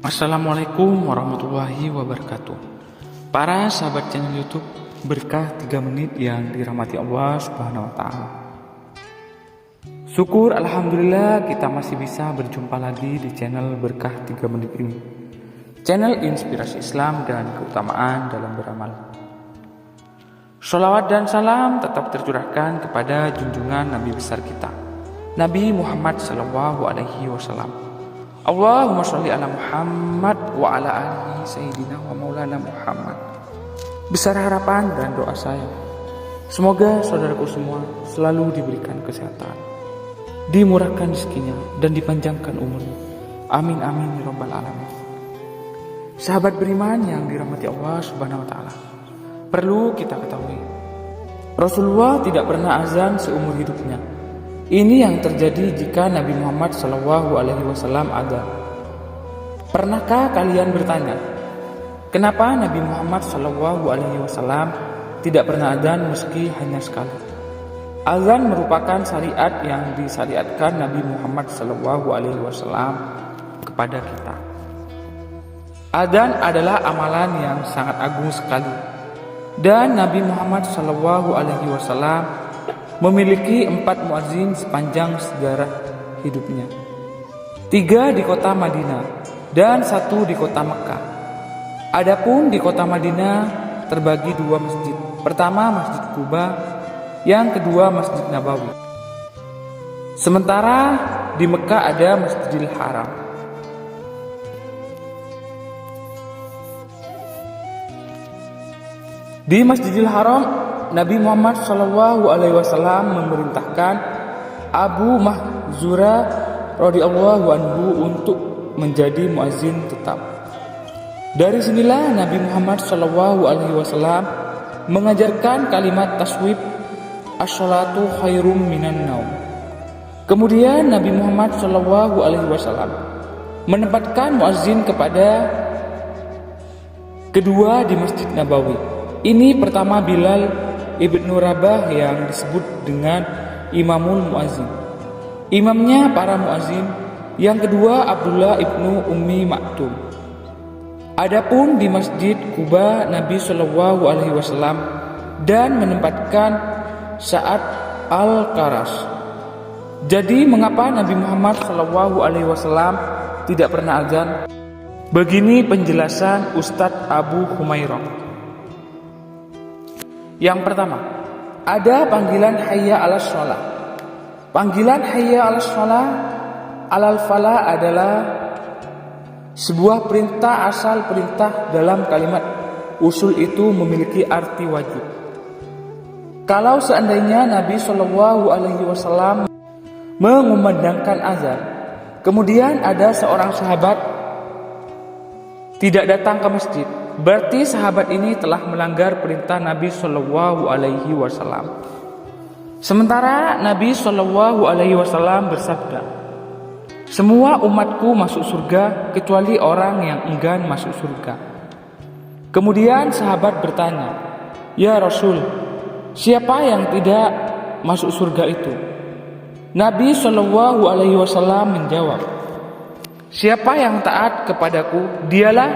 Assalamualaikum warahmatullahi wabarakatuh. Para sahabat channel YouTube Berkah 3 Menit yang dirahmati Allah Subhanahu wa taala. Syukur alhamdulillah kita masih bisa berjumpa lagi di channel Berkah 3 Menit ini. Channel inspirasi Islam dan keutamaan dalam beramal. Sholawat dan salam tetap tercurahkan kepada junjungan Nabi besar kita, Nabi Muhammad SAW. Allahumma sholli ala Muhammad wa ala alihi sayyidina wa maulana Muhammad. Besar harapan dan doa saya, semoga saudaraku semua selalu diberikan kesehatan, dimurahkan rezekinya dan dipanjangkan umurnya. Amin amin ya rabbal alamin. Sahabat beriman yang dirahmati Allah Subhanahu wa taala, perlu kita ketahui, Rasulullah tidak pernah azan seumur hidupnya. Ini yang terjadi jika Nabi Muhammad SAW ada. Pernahkah kalian bertanya, kenapa Nabi Muhammad SAW tidak pernah azan meski hanya sekali? Azan merupakan syariat yang disyariatkan Nabi Muhammad SAW kepada kita. Azan adalah amalan yang sangat agung sekali, dan Nabi Muhammad SAW memiliki 4 muadzin sepanjang sejarah hidupnya. 3 di kota Madinah dan 1 di kota Mekah. Adapun di kota Madinah terbagi 2 masjid. Pertama Masjid Quba, yang kedua Masjid Nabawi. Sementara di Mekah ada Masjidil Haram. Di Masjidil Haram, Nabi Muhammad SAW memerintahkan Abu Mahzura radhiyallahu anhu untuk menjadi muazin tetap. Dari sinilah Nabi Muhammad SAW mengajarkan kalimat taswib as-sholatu khairum minan naum. Kemudian Nabi Muhammad SAW menempatkan muazin kepada kedua di Masjid Nabawi. Ini pertama Bilal Ibnu Rabah yang disebut dengan Imamul Muazzin, imamnya para muazzin. Yang kedua Abdullah ibnu Ummi Maktum. Adapun di Masjid Quba, Nabi SAW dan menempatkan Sa'ad Al-Qaras. Jadi mengapa Nabi Muhammad SAW tidak pernah azan? Begini penjelasan Ustadz Abu Humairah. Yang pertama, ada panggilan hayya 'alas shalah. Panggilan hayya 'alas shalah, 'alal falah adalah sebuah perintah. Asal perintah dalam kalimat usul itu memiliki arti wajib. Kalau seandainya Nabi SAW mengumandangkan azan, kemudian ada seorang sahabat tidak datang ke masjid, berarti sahabat ini telah melanggar perintah Nabi SAW. Sementara Nabi SAW bersabda, semua umatku masuk surga kecuali orang yang enggan masuk surga. Kemudian sahabat bertanya, ya Rasul, siapa yang tidak masuk surga itu? Nabi SAW menjawab, siapa yang taat kepadaku, dialah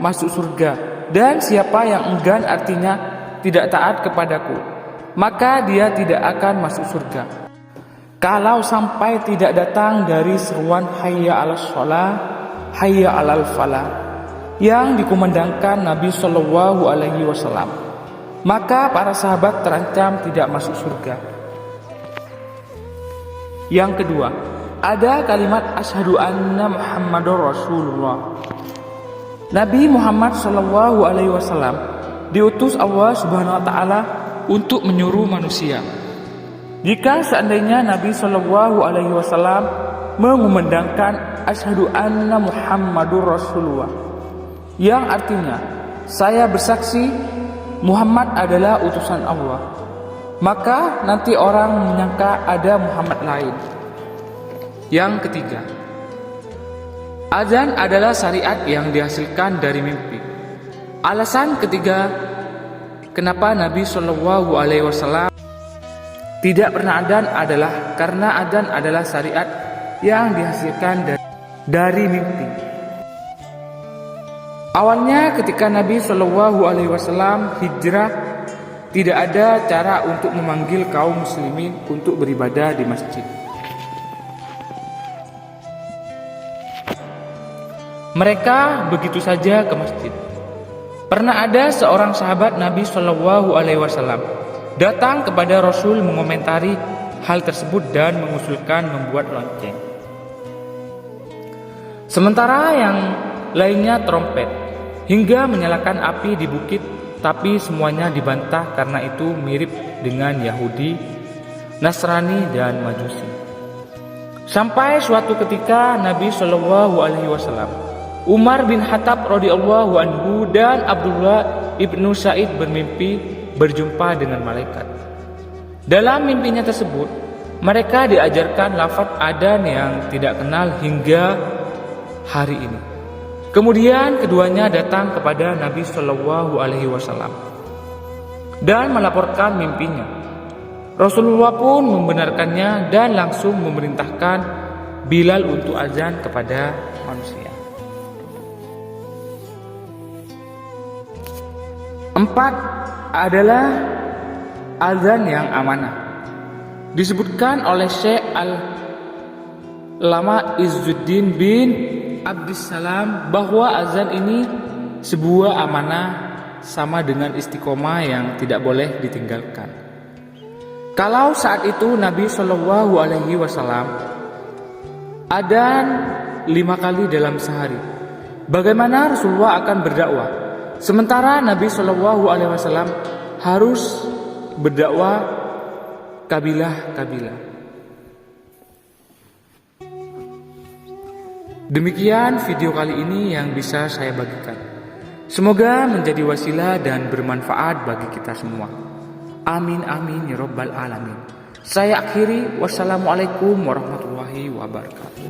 masuk surga, dan siapa yang enggan artinya tidak taat kepadaku, maka dia tidak akan masuk surga. Kalau sampai tidak datang dari seruan hayya 'alas shalah, hayya 'alal falah yang dikumandangkan Nabi SAW, maka para sahabat terancam tidak masuk surga. Yang kedua, ada kalimat asyhadu anna Muhammadur Rasulullah. Nabi Muhammad SAW diutus Allah Subhanahu wa taala untuk menyuruh manusia. Jika seandainya Nabi SAW mengumandangkan asyhadu anna Muhammadur Rasulullah, yang artinya saya bersaksi Muhammad adalah utusan Allah, maka nanti orang menyangka ada Muhammad lain. Yang ketiga, azan adalah syariat yang dihasilkan dari mimpi. Alasan ketiga, kenapa Nabi SAW tidak pernah azan adalah karena azan adalah syariat yang dihasilkan dari mimpi. Awalnya ketika Nabi Shallallahu Alaihi Wasallam hijrah, tidak ada cara untuk memanggil kaum muslimin untuk beribadah di masjid. Mereka begitu saja ke masjid. Pernah ada seorang sahabat Nabi Shallallahu Alaihi Wasallam datang kepada Rasul mengomentari hal tersebut dan mengusulkan membuat lonceng. Sementara yang lainnya trompet, hingga menyalakan api di bukit, tapi semuanya dibantah karena itu mirip dengan Yahudi, Nasrani, dan Majusi. Sampai suatu ketika Nabi Shallallahu Alaihi Wasallam, Umar bin Khattab radhiyallahu anhu dan Abdullah ibnu Sa'id bermimpi berjumpa dengan malaikat. Dalam mimpinya tersebut, mereka diajarkan lafaz adzan yang tidak kenal hingga hari ini. Kemudian keduanya datang kepada Nabi Shallallahu Alaihi Wasallam dan melaporkan mimpinya. Rasulullah pun membenarkannya dan langsung memerintahkan Bilal untuk azan kepada manusia. 4 adalah azan yang amanah. Disebutkan oleh Syekh Al-Lama Izzuddin bin Abdissalam bahwa azan ini sebuah amanah sama dengan istiqomah yang tidak boleh ditinggalkan. Kalau saat itu Nabi Shallallahu Alaihi Wasallam adzan 5 kali dalam sehari, bagaimana Rasulullah akan berdakwah? Sementara Nabi Shallallahu Alaihi Wasallam harus berdakwah kabilah-kabilah. Demikian video kali ini yang bisa saya bagikan. Semoga menjadi wasilah dan bermanfaat bagi kita semua. Amin amin ya rabbal alamin. Saya akhiri, wassalamualaikum warahmatullahi wabarakatuh.